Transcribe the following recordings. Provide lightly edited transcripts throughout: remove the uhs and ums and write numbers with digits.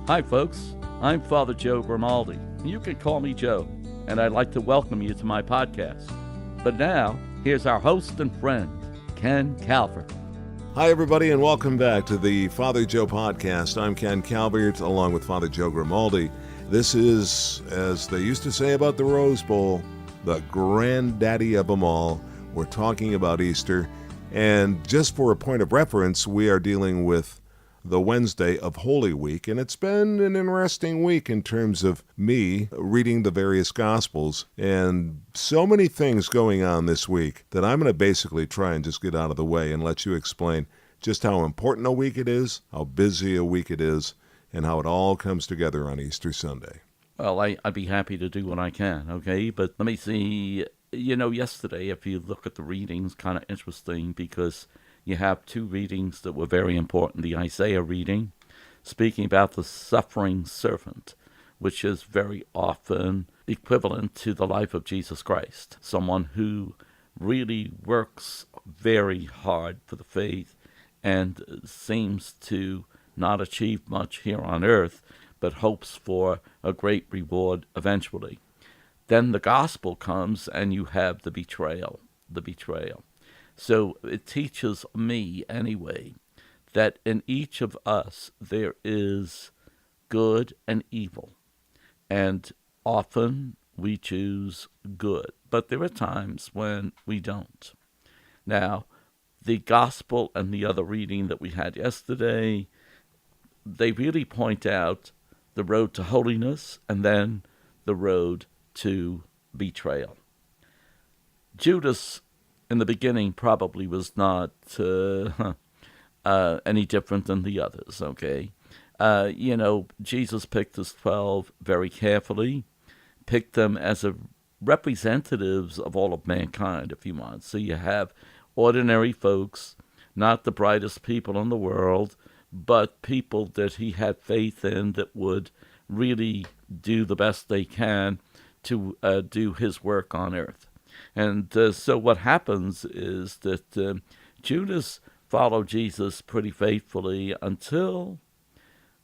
Hi, folks. I'm Father Joe Grimaldi. You can call me Joe, and I'd like to welcome you to my podcast. But now, here's our host and friend, Ken Calvert. Hi, everybody, and welcome back to the Father Joe podcast. I'm Ken Calvert, along with Father Joe Grimaldi. This is, as they used to say about the Rose Bowl, the granddaddy of them all. We're talking about Easter, and just for a point of reference, we are dealing with the Wednesday of Holy Week, and it's been an interesting week in terms of me reading the various Gospels, and so many things going on this week that I'm going to basically try and just get out of the way and let you explain just how important a week it is, how busy a week it is, and how it all comes together on Easter Sunday. Well, I'd be happy to do what I can, okay? But let me see. Yesterday, if you look at the readings, kind of interesting because you have two readings that were very important. The Isaiah reading, speaking about the suffering servant, which is very often equivalent to the life of Jesus Christ, someone who really works very hard for the faith and seems to not achieve much here on earth, but hopes for a great reward eventually. Then the gospel comes and you have the betrayal. So it teaches me, anyway, that in each of us there is good and evil. And often we choose good, but there are times when we don't. Now, the gospel and the other reading that we had yesterday, they really point out the road to holiness and then the road to betrayal. Judas in the beginning probably was not any different than the others, okay? Jesus picked his 12 very carefully, picked them as representatives of all of mankind, if you want. So you have ordinary folks, not the brightest people in the world, but people that he had faith in that would really do the best they can to do his work on earth. And so what happens is that Judas followed Jesus pretty faithfully until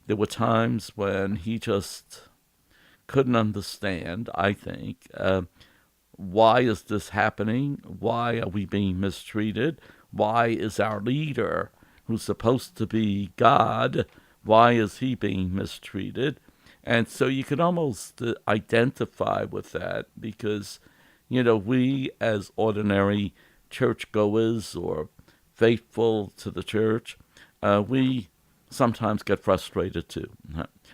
there were times when he just couldn't understand, I think, why is this happening? Why are we being mistreated? Why is our leader, who's supposed to be God, why is he being mistreated? And so you can almost identify with that because we as ordinary churchgoers or faithful to the church, we sometimes get frustrated too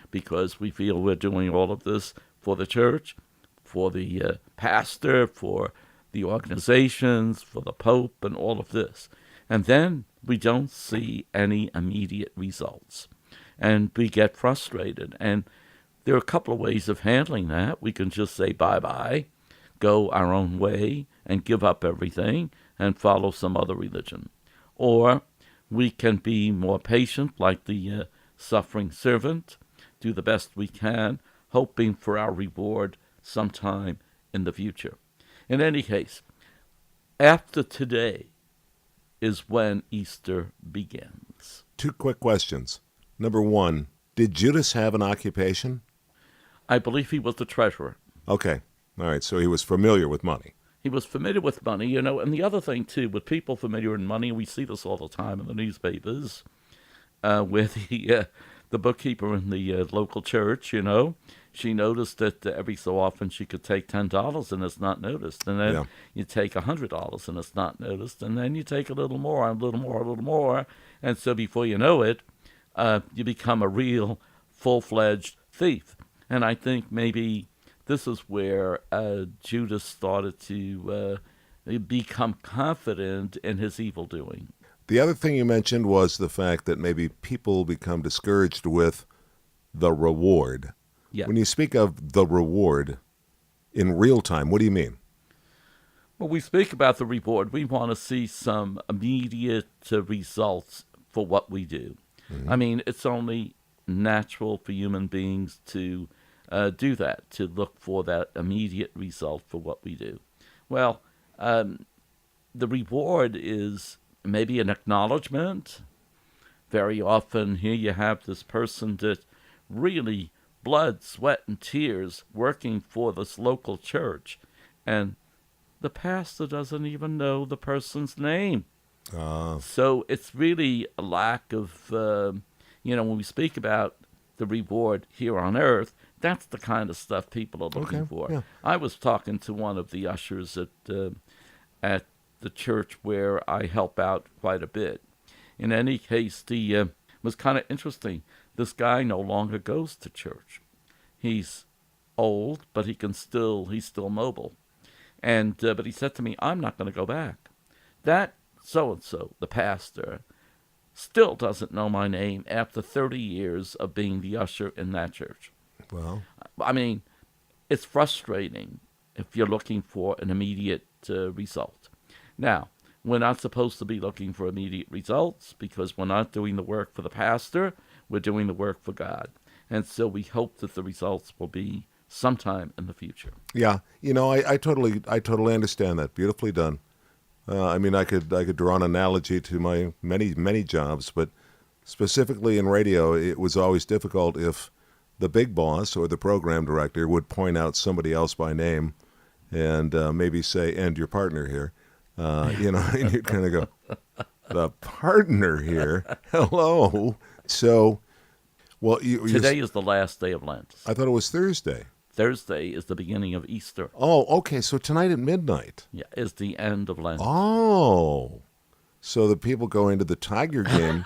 because we feel we're doing all of this for the church, for the pastor, for the organizations, for the Pope, and all of this. And then we don't see any immediate results. And we get frustrated. And there are a couple of ways of handling that. We can just say bye-bye, go our own way, and give up everything and follow some other religion. Or we can be more patient, like the suffering servant, do the best we can, hoping for our reward sometime in the future. In any case, after today is when Easter begins. Two quick questions. Number one, did Judas have an occupation? I believe he was the treasurer. Okay. All right. So he was familiar with money. He was familiar with money, and the other thing, too, with people familiar with money, we see this all the time in the newspapers, where the bookkeeper in the local church, she noticed that every so often she could take $10 and it's not noticed. And then you take $100 and it's not noticed. And then you take a little more, a little more, a little more. And so before you know it, you become a real full-fledged thief. And I think maybe this is where Judas started to become confident in his evil doing. The other thing you mentioned was the fact that maybe people become discouraged with the reward. Yeah. When you speak of the reward in real time, what do you mean? When we speak about the reward, we want to see some immediate results for what we do. Mm-hmm. I mean, it's only natural for human beings to do that, to look for that immediate result for what we do. Well, the reward is maybe an acknowledgement. Very often here you have this person that really blood, sweat, and tears working for this local church. And the pastor doesn't even know the person's name. So it's really a lack of, when we speak about the reward here on earth, that's the kind of stuff people are looking for. Yeah. I was talking to one of the ushers at the church where I help out quite a bit. In any case, the was kind of interesting. This guy no longer goes to church. He's old, but he's still mobile. And but he said to me, "I'm not going to go back." That so-and-so, the pastor, still doesn't know my name after 30 years of being the usher in that church. Well, I mean, it's frustrating if you're looking for an immediate result. Now, we're not supposed to be looking for immediate results because we're not doing the work for the pastor. We're doing the work for God. And so we hope that the results will be sometime in the future. yeah, I totally understand that. Beautifully done. I mean, I could draw an analogy to my many jobs, but specifically in radio, it was always difficult if the big boss or the program director would point out somebody else by name and maybe say, "And your partner here," and you'd kind of go, "The partner here, hello." So, well, Today is the last day of Lent. I thought it was Thursday. Thursday is the beginning of Easter. Oh, okay. So tonight at midnight. Yeah, is the end of Lent. Oh, so the people going to the Tiger game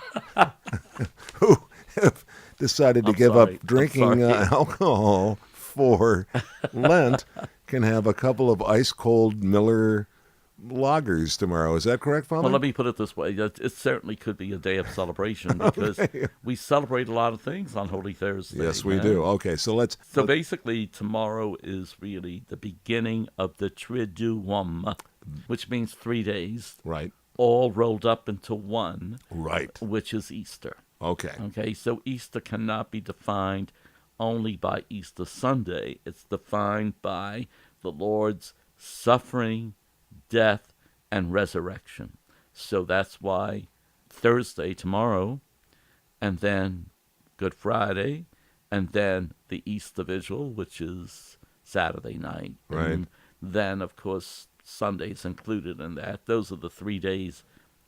who have decided to give up drinking alcohol for Lent can have a couple of ice-cold Miller lagers tomorrow. Is that correct, Father? Well, let me put it this way. It certainly could be a day of celebration because we celebrate a lot of things on Holy Thursday. Yes, we do. Okay, so let's... So basically, tomorrow is really the beginning of the Triduum, which means 3 days. Right. All rolled up into one. Right. Which is Easter. Okay. Okay, so Easter cannot be defined only by Easter Sunday. It's defined by the Lord's suffering, death, and resurrection. So that's why Thursday, tomorrow, and then Good Friday, and then the Easter Vigil, which is Saturday night. Right. And then, of course, Sunday's included in that. Those are the 3 days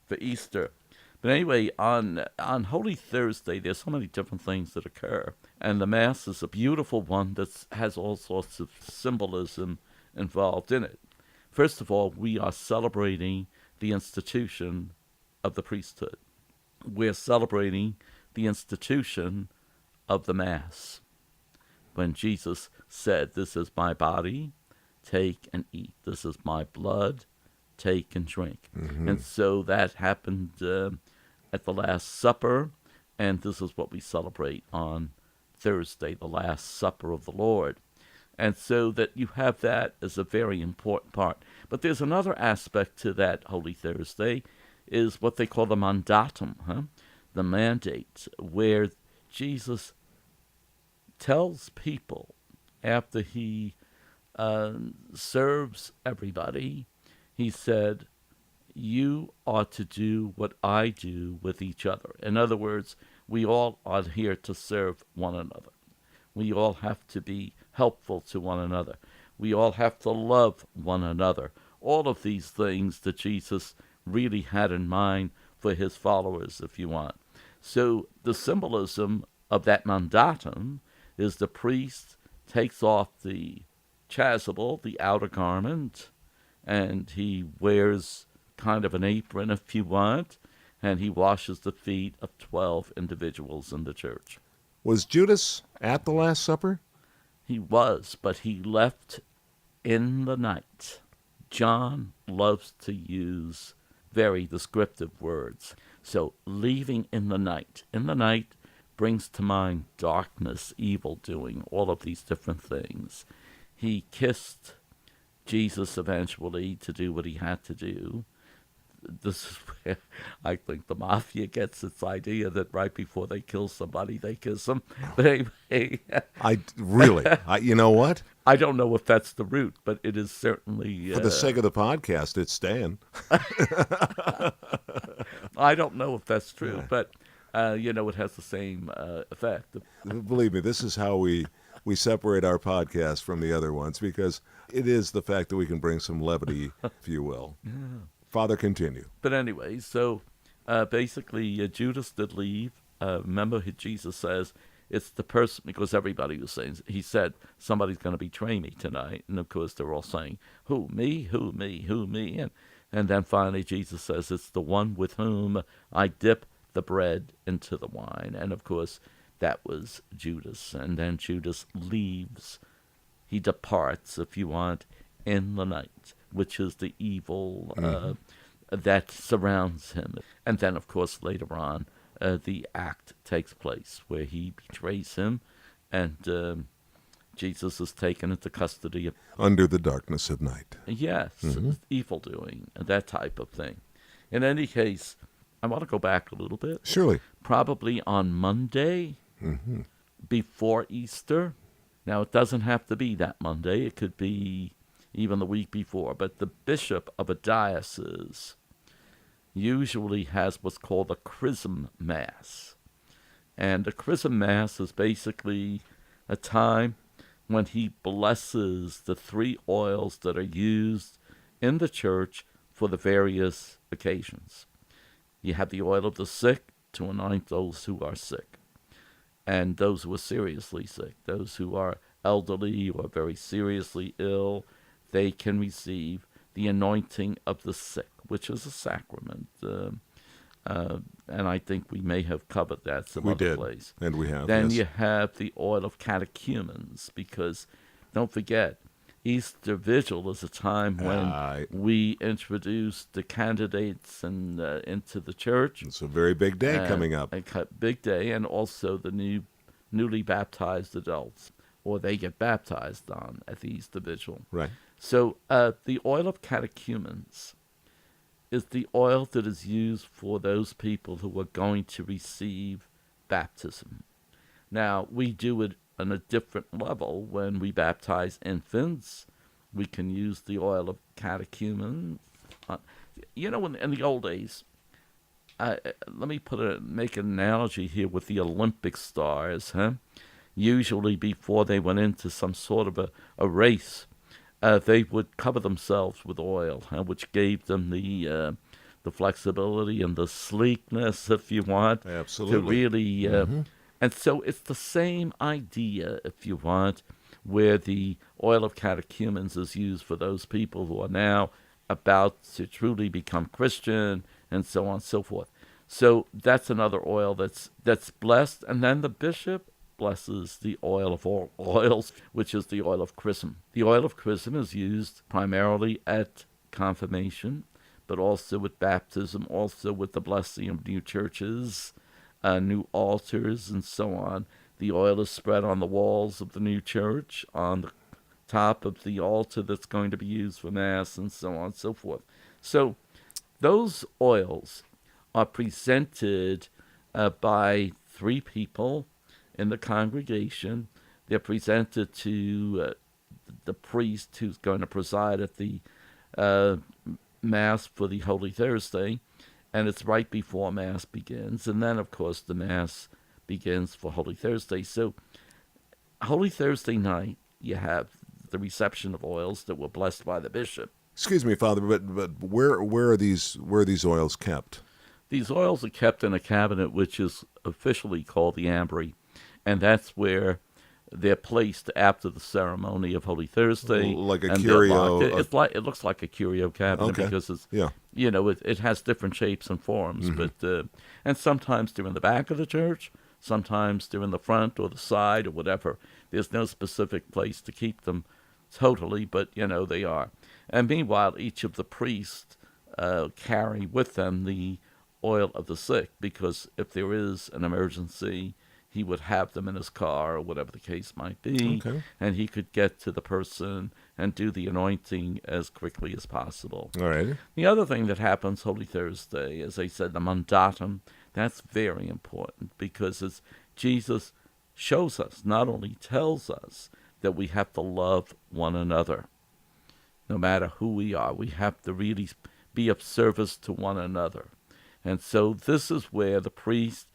for Easter. But anyway, on Holy Thursday, there's so many different things that occur. And the Mass is a beautiful one that has all sorts of symbolism involved in it. First of all, we are celebrating the institution of the priesthood. We're celebrating the institution of the Mass. When Jesus said, "This is my body, take and eat. This is my blood, take and drink." Mm-hmm. And so that happened at the Last Supper, and this is what we celebrate on Thursday, the Last Supper of the Lord. And so that you have that as a very important part. But there's another aspect to that Holy Thursday, is what they call the mandatum, the mandate, where Jesus tells people after he serves everybody, he said, "You ought to do what I do with each other." In other words, we all are here to serve one another. We all have to be helpful to one another. We all have to love one another. All of these things that Jesus really had in mind for his followers, if you want. So the symbolism of that mandatum is the priest takes off the chasuble, the outer garment, and he wears kind of an apron, if you want, and he washes the feet of 12 individuals in the church. Was Judas at the Last Supper? He was, but he left in the night. John loves to use very descriptive words. So leaving in the night. In the night brings to mind darkness, evil doing, all of these different things. He kissed Jesus eventually to do what he had to do. This is where I think the mafia gets its idea that right before they kill somebody, they kiss them. But anyway, you know what? I don't know if that's the root, but it is certainly... For the sake of the podcast, it's staying. I don't know if that's true, Yeah. but It has the same effect. Believe me, this is how we separate our podcast from the other ones, because it is the fact that we can bring some levity, if you will. Father, continue. But anyway, so basically, Judas did leave. Remember, Jesus says it's the person, because everybody was saying, he said, somebody's going to betray me tonight. And of course, they're all saying, who, me, who, me, who, me? And then finally, Jesus says, it's the one with whom I dip the bread into the wine. And of course, that was Judas. And then Judas leaves. He departs, if you want, in the night, which is the evil that surrounds him. And then, of course, later on, the act takes place where he betrays him, and Jesus is taken into custody. Under the darkness of night. Yes, evil doing, that type of thing. In any case, I want to go back a little bit. Surely. Probably on Monday, before Easter. Now, it doesn't have to be that Monday. It could be even the week before. But the bishop of a diocese usually has what's called a chrism mass. And the chrism mass is basically a time when he blesses the 3 oils that are used in the church for the various occasions. You have the oil of the sick to anoint those who are sick, and those who are seriously sick, those who are elderly or very seriously ill, they can receive the anointing of the sick, which is a sacrament. And I think we may have covered that some other place. And we have. Then yes. you have the oil of catechumens, because don't forget, Easter Vigil is a time when we introduce the candidates into the church. It's a very big day coming up. A big day, and also the newly baptized adults, or they get baptized at the Easter Vigil. Right. So the oil of catechumens is the oil that is used for those people who are going to receive baptism. Now, we do it on a different level. When we baptize infants, we can use the oil of catechumens. In the old days, let me make an analogy here with the Olympic stars. Usually before they went into some sort of a race, they would cover themselves with oil, which gave them the flexibility and the sleekness, if you want. Absolutely. To really, and so it's the same idea, if you want, where the oil of catechumens is used for those people who are now about to truly become Christian, and so on and so forth. So that's another oil that's blessed, and then the bishop blesses the oil of all oils, which is the oil of chrism. The oil of chrism is used primarily at confirmation, but also with baptism, also with the blessing of new churches, new altars, and so on. The oil is spread on the walls of the new church, on the top of the altar that's going to be used for Mass, and so on and so forth. So those oils are presented by 3 people in the congregation. They're presented to the priest who's going to preside at the Mass for the Holy Thursday, and it's right before Mass begins. And then, of course, the Mass begins for Holy Thursday. So Holy Thursday night, you have the reception of oils that were blessed by the bishop. Excuse me, Father, but where are these oils kept? These oils are kept in a cabinet which is officially called the ambry, and that's where they're placed after the ceremony of Holy Thursday. Like a curio. It looks like a curio cabinet, okay. Because it's it has different shapes and forms. But and sometimes they're in the back of the church, sometimes they're in the front or the side or whatever. There's no specific place to keep them totally, but they are. And meanwhile, each of the priests carry with them the oil of the sick, because if there is an emergency, he would have them in his car or whatever the case might be, and he could get to the person and do the anointing as quickly as possible. All right. The other thing that happens Holy Thursday, as I said, the mandatum, that's very important, because as Jesus shows us, not only tells us that we have to love one another, no matter who we are. We have to really be of service to one another. And so this is where the priest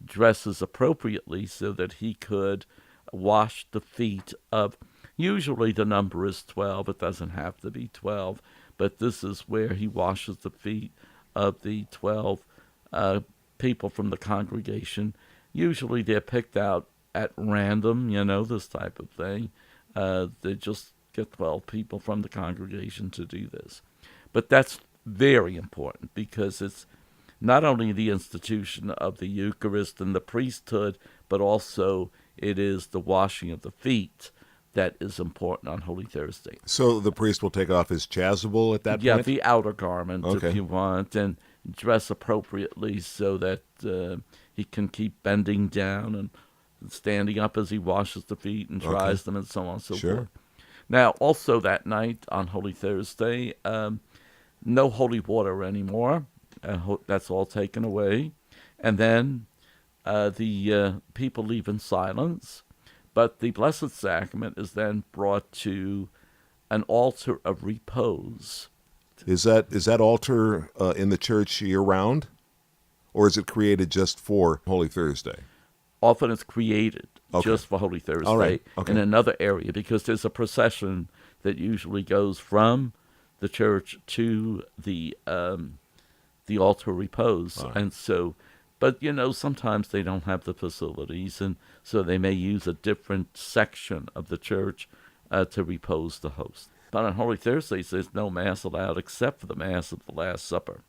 dresses appropriately so that he could wash the feet of, usually the number is 12, it doesn't have to be 12, but this is where he washes the feet of the 12 people from the congregation. Usually they're picked out at random, this type of thing. They just get 12 people from the congregation to do this. But that's very important because it's not only the institution of the Eucharist and the priesthood, but also it is the washing of the feet that is important on Holy Thursday. So the priest will take off his chasuble at that Yeah, point? the outer garment, Okay. if you want, and dress appropriately so that he can keep bending down and standing up as he washes the feet and dries them and so on and so Sure. forth. Now, also that night on Holy Thursday, no holy water anymore. That's all taken away. And then the people leave in silence. But the Blessed Sacrament is then brought to an altar of repose. Is that altar in the church year-round? Or is it created just for Holy Thursday? Often it's created Okay. just for Holy Thursday All right. Okay. in another area because there's a procession that usually goes from the church to the altar of repose. All right. And so, but sometimes they don't have the facilities, and so they may use a different section of the church to repose the host. But on Holy Thursday, there's no Mass allowed except for the Mass of the Last Supper,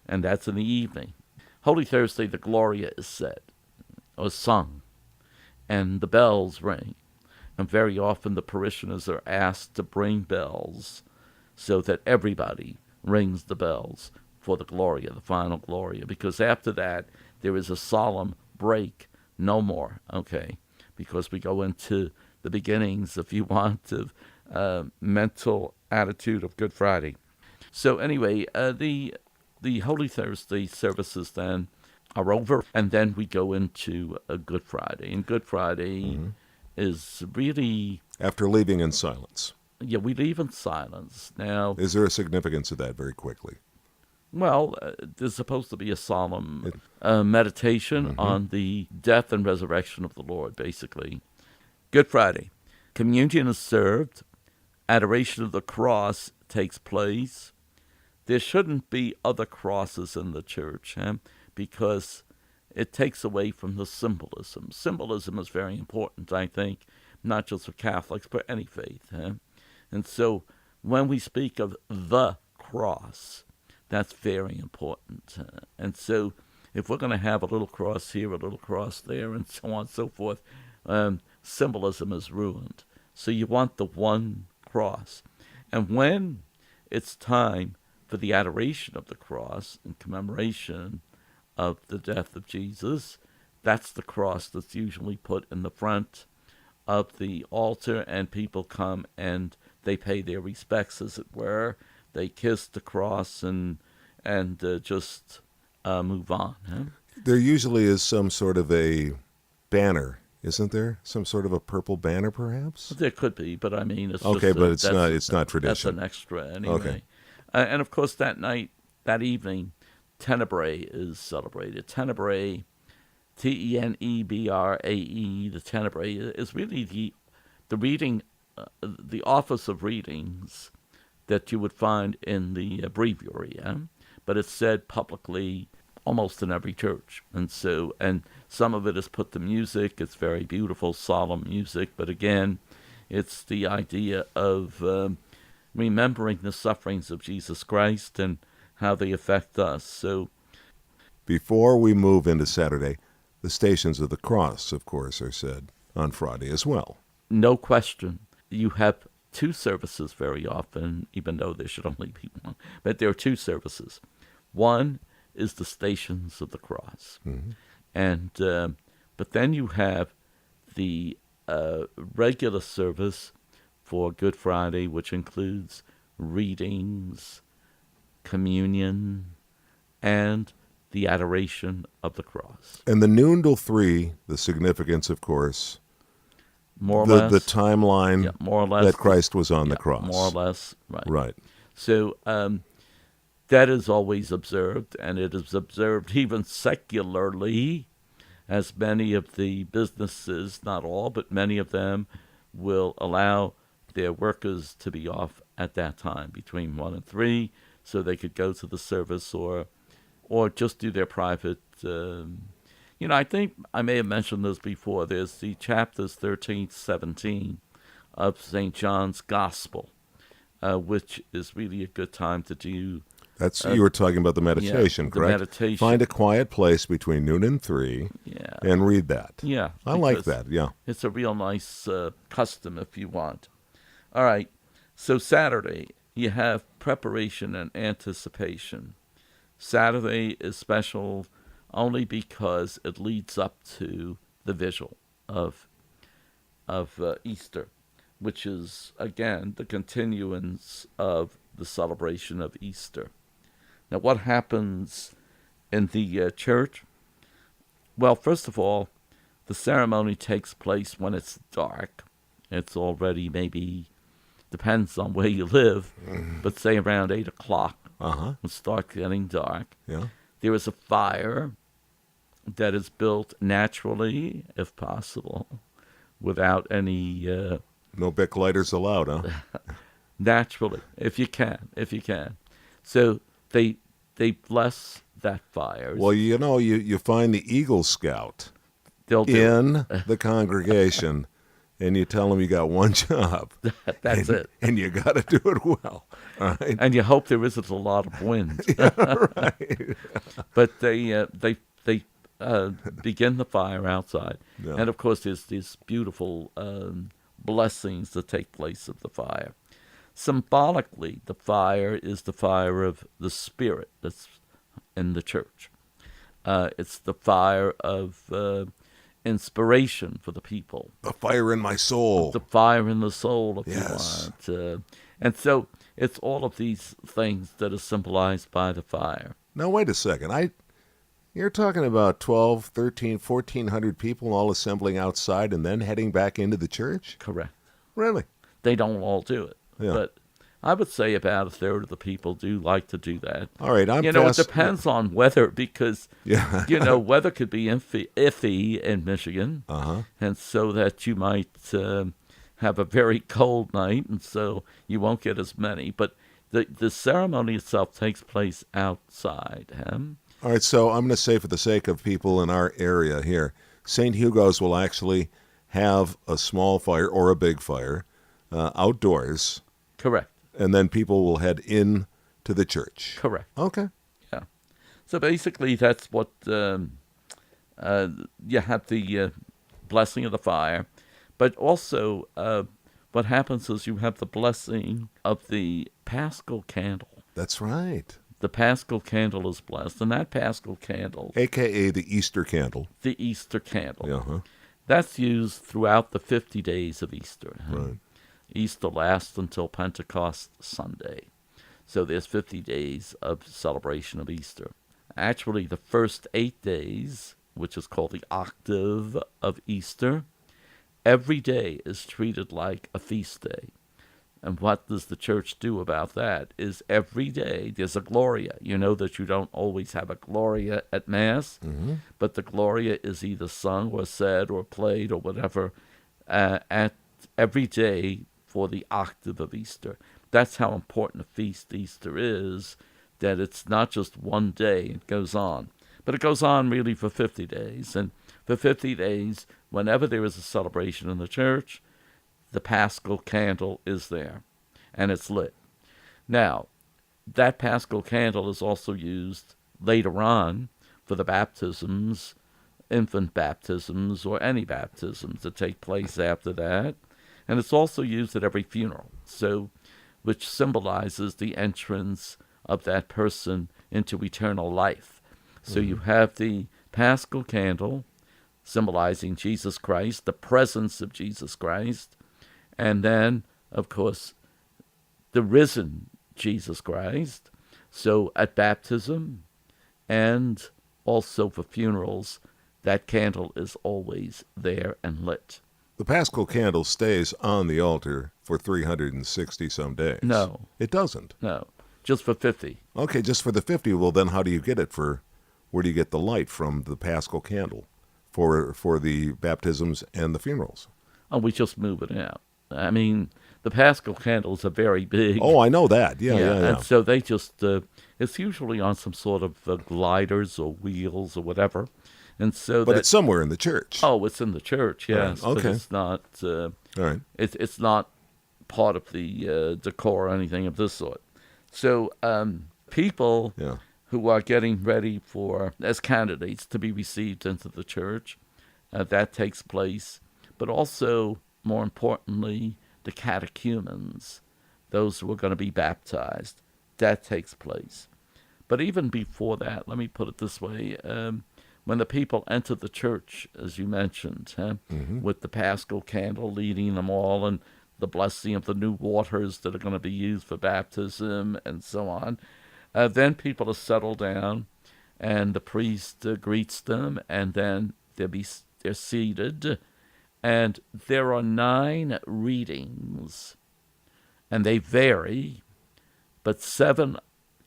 and that's in the evening. Holy Thursday, the Gloria is said, or sung, and the bells ring. And very often the parishioners are asked to bring bells so that everybody rings the bells for the Gloria, the final Gloria, because after that there is a solemn break, no more, because we go into the beginnings, if you want, of mental attitude of Good Friday. So anyway, the Holy Thursday services then are over, and then we go into a Good Friday. And Good Friday is really... After leaving in silence. Yeah, we leave in silence. Now, Is there a significance of that very quickly? well, there's supposed to be a solemn meditation on the death and resurrection of the Lord, basically. Good Friday. Communion is served. Adoration of the cross takes place. There shouldn't be other crosses in the church, because it takes away from the symbolism. Symbolism is very important, I think, not just for Catholics, but any faith. And so when we speak of the cross, that's very important. And so if we're going to have a little cross here, a little cross there, and so on and so forth, symbolism is ruined. So you want the one cross. And when it's time for the adoration of the cross in commemoration of the death of Jesus, that's the cross that's usually put in the front of the altar, and people come and they pay their respects, as it were. They kiss the cross and just move on. There usually is some sort of a banner, isn't there? Some sort of a purple banner, perhaps? There could be, but I mean, it's Okay, just but it's not tradition. That's an extra anyway. Okay. And of course, that evening, Tenebrae is celebrated. Tenebrae, Tenebrae, the Tenebrae is really the reading, the office of readings that you would find in the breviary, but it's said publicly almost in every church. And some of it is put to music. It's very beautiful, solemn music, but again, it's the idea of remembering the sufferings of Jesus Christ and how they affect us. So, before we move into Saturday, the Stations of the Cross, of course, are said on Friday as well. no question, you have two services very often, even though there should only be one. But there are two services. One is the Stations of the Cross. Mm-hmm. And but then you have the regular service for Good Friday, which includes readings, communion, and the adoration of the cross. And the noon till 3, the significance, of course, More or less. the timeline Yeah, more or less. that Christ was on the cross. More or less, right. Right. So that is always observed, and it is observed even secularly as many of the businesses, not all, but many of them, will allow their workers to be off at that time between 1 and 3, so they could go to the service or just do their private. I think I may have mentioned this before. There's the chapters 13 to 17 of St. John's Gospel, which is really a good time to do. That's you were talking about the meditation, the correct? Meditation. Find a quiet place between noon and 3 and read that. Yeah. I like that, yeah. It's a real nice custom if you want. All right. So Saturday, you have preparation and anticipation. Saturday is special only because it leads up to the vigil of Easter, which is, again, the continuance of the celebration of Easter. Now, what happens in the church? Well, first of all, the ceremony takes place when it's dark. It's already maybe, depends on where you live, but say around 8 o'clock. It starts getting dark. Yeah. There is a fire that is built naturally, if possible, without any... no Bic lighters allowed, huh? Naturally, if you can. So they bless that fire. Well, you find the Eagle Scout in the congregation, and you tell them you got one job. That's it. And you got to do it well. All right? And you hope there isn't a lot of wind. Right. But they begin the fire outside. Yeah. And, of course, there's these beautiful blessings that take place of the fire. Symbolically, the fire is the fire of the Spirit that's in the church. It's the fire of inspiration for the people. The fire in my soul. The fire in the soul, if Yes. you want. And so it's all of these things that are symbolized by the fire. Now, wait a second. You're talking about 12, 13, 1,400 people all assembling outside and then heading back into the church? Correct. Really? They don't all do it. Yeah. But I would say about a third of the people do like to do that. All right. It depends on weather because, weather could be iffy in Michigan. And so that you might have a very cold night, and so you won't get as many. But the ceremony itself takes place outside. All right, so I'm going to say, for the sake of people in our area here, St. Hugo's will actually have a small fire or a big fire outdoors. Correct. And then people will head in to the church. Correct. Okay. Yeah. So basically that's what you have the blessing of the fire. But also what happens is you have the blessing of the Paschal candle. That's right. The Paschal candle is blessed, and that Paschal candle... A.K.A. the Easter candle. The Easter candle. Uh-huh. That's used throughout the 50 days of Easter. Right. Easter lasts until Pentecost Sunday. So there's 50 days of celebration of Easter. Actually, the first 8 days, which is called the octave of Easter, every day is treated like a feast day. And what does the church do about that is every day there's a Gloria. You know that you don't always have a Gloria at Mass, but the Gloria is either sung or said or played or whatever at every day for the octave of Easter. That's how important a feast Easter is, that it's not just one day, it goes on. But it goes on really for 50 days. And for 50 days, whenever there is a celebration in the church, the Paschal candle is there, and it's lit. Now, that Paschal candle is also used later on for the baptisms, infant baptisms, or any baptisms that take place after that. And it's also used at every funeral, which symbolizes the entrance of that person into eternal life. So you have the Paschal candle symbolizing Jesus Christ, the presence of Jesus Christ, and then, of course, the risen Jesus Christ. So at baptism and also for funerals, that candle is always there and lit. The Paschal candle stays on the altar for 360 some days. No. It doesn't? No, just for 50. Okay, just for the 50. Well, then how do you get it where do you get the light from the Paschal candle for the baptisms and the funerals. Oh, we just move it out. I mean, the Paschal candles are very big. Oh, I know that. Yeah. And so they just, it's usually on some sort of gliders or wheels or whatever. And so But it's somewhere in the church. Oh, it's in the church, yes. Right. Okay. But it's not, All right. it's not part of the decor or anything of this sort. So people who are getting ready for, as candidates, to be received into the church, that takes place. But also, more importantly, the catechumens, those who are going to be baptized, that takes place. But even before that, let me put it this way, when the people enter the church, as you mentioned, with the Paschal candle leading them all and the blessing of the new waters that are going to be used for baptism and so on, then people are settled down and the priest greets them, and then they're seated. And there are 9 readings, and they vary, but 7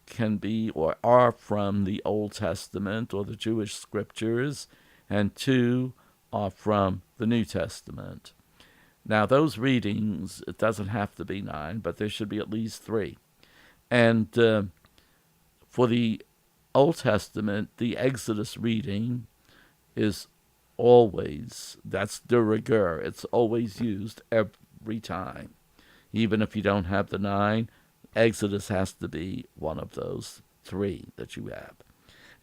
can be or are from the Old Testament or the Jewish scriptures, and 2 are from the New Testament. Now, those readings, it doesn't have to be 9, but there should be at least 3. And for the Old Testament, the Exodus reading is always, that's de rigueur. It's always used every time. Even if you don't have the 9, Exodus has to be one of those 3 that you have.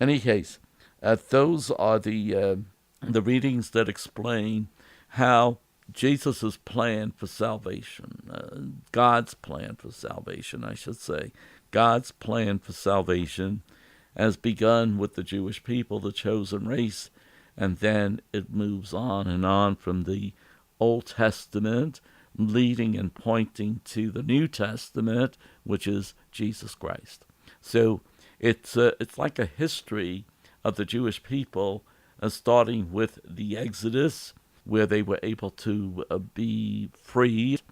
In any case, those are the readings that explain how Jesus' plan for salvation, God's plan for salvation, I should say, God's plan for salvation has begun with the Jewish people, the chosen race, and then it moves on and on from the Old Testament, leading and pointing to the New Testament, which is Jesus Christ. So it's like a history of the Jewish people, starting with the Exodus, where they were able to be freed.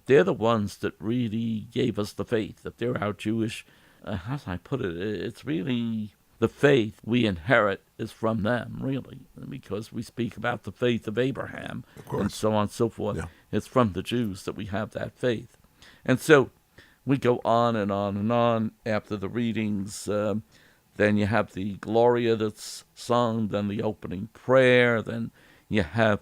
They're the ones that really gave us the faith, that they're our Jewish, how can I put it? It's really the faith we inherit is from them, really, because we speak about the faith of Abraham and so on and so forth. Yeah. It's from the Jews that we have that faith. And so we go on and on and on after the readings. Then you have the Gloria that's sung, then the opening prayer, then you have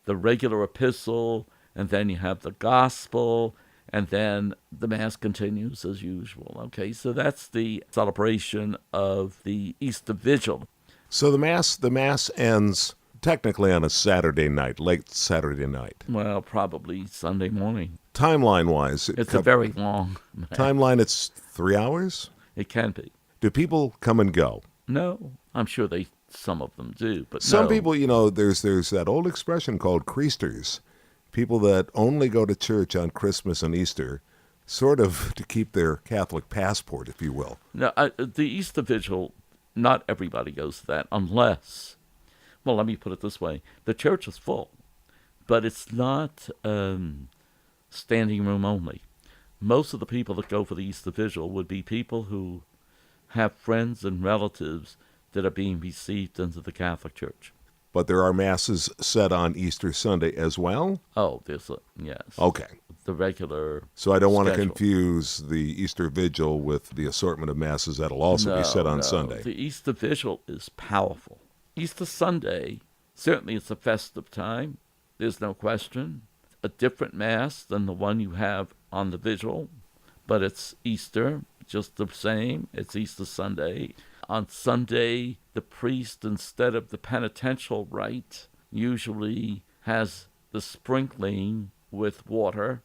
the regular epistle, and then you have the gospel, and then the Mass continues as usual. Okay, so that's the celebration of the Easter Vigil. So the Mass ends technically on a Saturday night, late Saturday night. Well, probably Sunday morning. Timeline-wise, it's a very long Mass. Timeline. It's 3 hours. It can be. Do people come and go? No, I'm sure some of them do, but some no. people, there's that old expression called creasters. People that only go to church on Christmas and Easter, sort of to keep their Catholic passport, if you will. Now, the Easter Vigil, not everybody goes to that unless, well, let me put it this way. The church is full, but it's not standing room only. Most of the people that go for the Easter Vigil would be people who have friends and relatives that are being received into the Catholic Church. But there are Masses set on Easter Sunday as well? Oh, yes. Okay. The regular So I don't want to schedule. confuse the Easter Vigil with the assortment of Masses that'll also be set on Sunday. The Easter Vigil is powerful. Easter Sunday, certainly it's a festive time. There's no question. A different Mass than the one you have on the Vigil, but it's Easter, just the same. It's Easter Sunday. On Sunday, the priest, instead of the penitential rite, usually has the sprinkling with water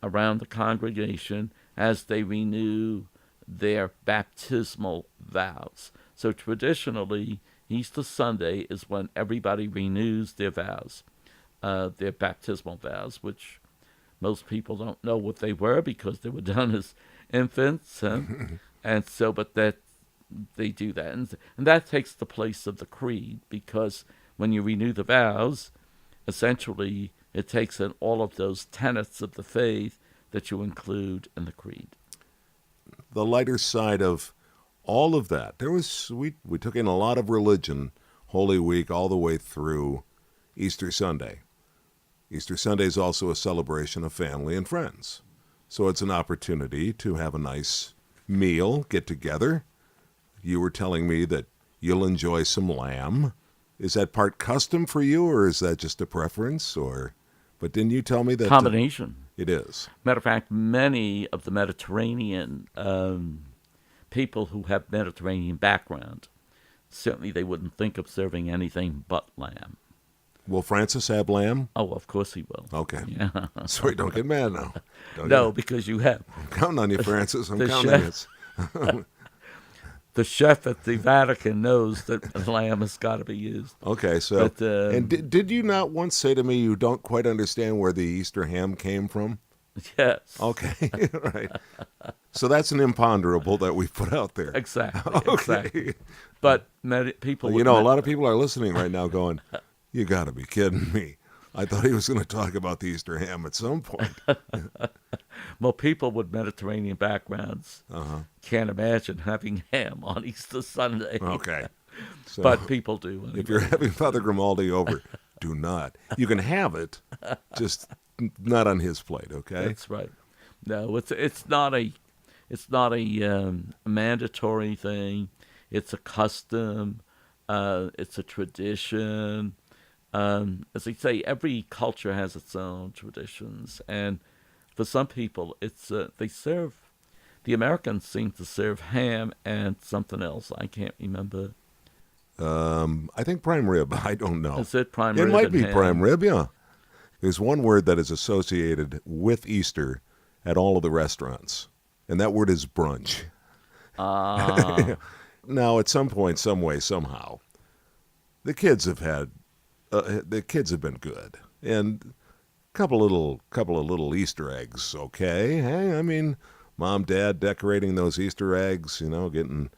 around the congregation as they renew their baptismal vows. So traditionally, Easter Sunday is when everybody renews their vows, their baptismal vows, which most people don't know what they were because they were done as infants. And so, but that they do that. And that takes the place of the creed, because when you renew the vows, essentially it takes in all of those tenets of the faith that you include in the creed. The lighter side of all of that, we took in a lot of religion Holy Week all the way through Easter Sunday. Easter Sunday is also a celebration of family and friends. So it's an opportunity to have a nice meal, get together. You were telling me that you'll enjoy some lamb. Is that part custom for you, or is that just a preference? But didn't you tell me that Combination. It is. Matter of fact, many of the Mediterranean people who have Mediterranean background, certainly they wouldn't think of serving anything but lamb. Will Francis have lamb? Oh, of course he will. Okay. Yeah. Sorry, don't get mad now. No, because you have. I'm counting on you, Francis. I'm the counting chef- on you. The chef at the Vatican knows that lamb has got to be used. Okay, so But, and did you not once say to me you don't quite understand where the Easter ham came from? Yes. Okay, right. So that's an imponderable that we put out there. Exactly. Okay. Exactly. But people, You know, a lot of people are listening right now going, you got to be kidding me. I thought he was going to talk about the Easter ham at some point. Well, people with Mediterranean backgrounds Uh-huh. can't imagine having ham on Easter Sunday. Okay. So But people do. Anyway. if you're having Father Grimaldi over, do not. You can have it, just not on his plate, okay? That's right. No, it's not a mandatory thing. It's a custom. It's a tradition. As they say, every culture has its own traditions, and for some people, it's the Americans seem to serve ham and something else. I can't remember. I think prime rib. I don't know. Is it prime It rib might and be ham? prime rib, yeah. There's one word that is associated with Easter at all of the restaurants, and that word is brunch. Now, at some point, some way, somehow, the kids have been good, and a couple of little Easter eggs. Okay, hey, I mean, mom, dad decorating those Easter eggs, getting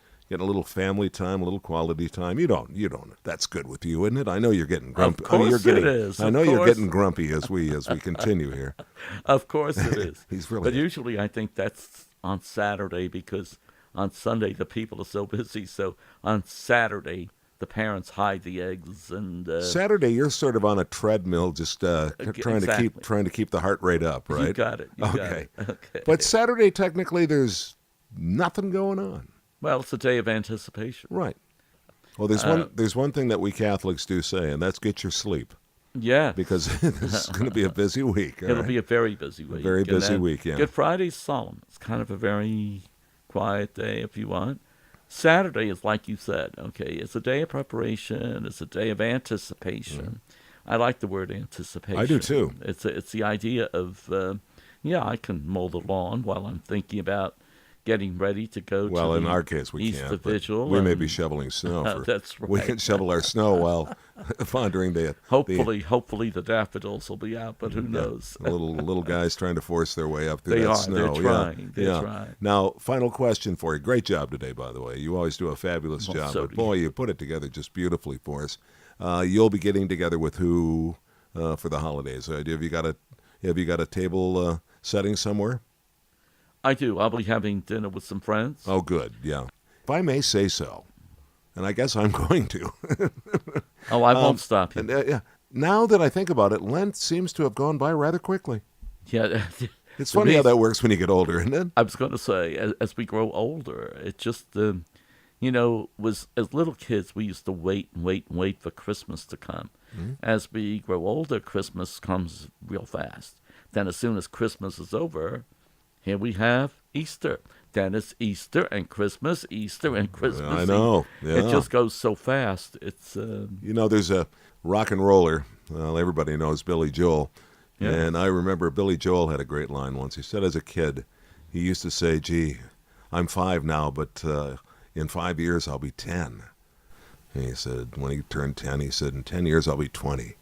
a little family time, a little quality time. You don't. That's good with you, isn't it? I know you're getting grumpy. Of course it is. I know you're getting grumpy as we continue here. Of course it is. He's really. But usually I think that's on Saturday because on Sunday the people are so busy. So on Saturday the parents hide the eggs and Saturday you're sort of on a treadmill, just trying to keep the heart rate up, right? You got it. Okay. Okay. But Saturday technically there's nothing going on. Well, it's a day of anticipation. Right. Well, there's one thing that we Catholics do say, and that's get your sleep. Yeah. Because this is going to be a busy week. It'll be a very busy week. Very busy week, yeah. Good Friday's solemn. It's kind of a very quiet day if you want. Saturday is like you said, okay, it's a day of preparation. It's a day of anticipation. I like the word anticipation. I do too. It's the idea of, I can mow the lawn while I'm thinking about getting ready to go to Well, in the our case, we Easter can't. Vigil. We may be shoveling snow. That's right. We can shovel our snow while pondering the Hopefully the daffodils will be out, but who knows? little guys trying to force their way up through They that are. snow. They're trying. They're trying. Now, final question for you. Great job today, by the way. You always do a fabulous Well, job. so But do boy, you put it together just beautifully for us. You'll be getting together with who for the holidays? Have you got a table setting somewhere? I do. I'll be having dinner with some friends. Oh, good. Yeah. If I may say so, and I guess I'm going to. Oh, I won't stop you. Yeah. Now that I think about it, Lent seems to have gone by rather quickly. Yeah. It's funny how that works when you get older, isn't it? I was going to say, as we grow older, it just, was as little kids, we used to wait for Christmas to come. Mm-hmm. As we grow older, Christmas comes real fast. Then as soon as Christmas is over, here we have Easter. Then it's Easter and Christmas, Easter and Christmas. I know. Yeah. It just goes so fast. It's there's a rock and roller. Well, everybody knows Billy Joel. Yeah. And I remember Billy Joel had a great line once. He said as a kid, he used to say, gee, I'm 5 now, but in 5 years I'll be 10. And he said when he turned 10, he said, in 10 years I'll be 20.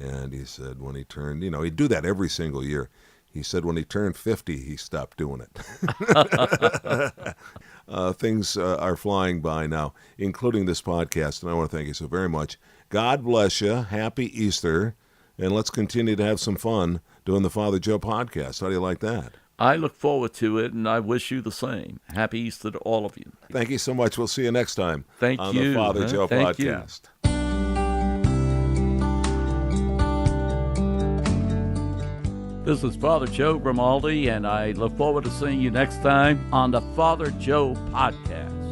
And he said when he turned, he'd do that every single year. He said when he turned 50, he stopped doing it. Things are flying by now, including this podcast, and I want to thank you so very much. God bless you. Happy Easter, and let's continue to have some fun doing the Father Joe podcast. How do you like that? I look forward to it, and I wish you the same. Happy Easter to all of you. Thank you so much. We'll see you next time Thank on you. the Father Joe Thank you. podcast. This is Father Joe Grimaldi, and I look forward to seeing you next time on the Father Joe Podcast.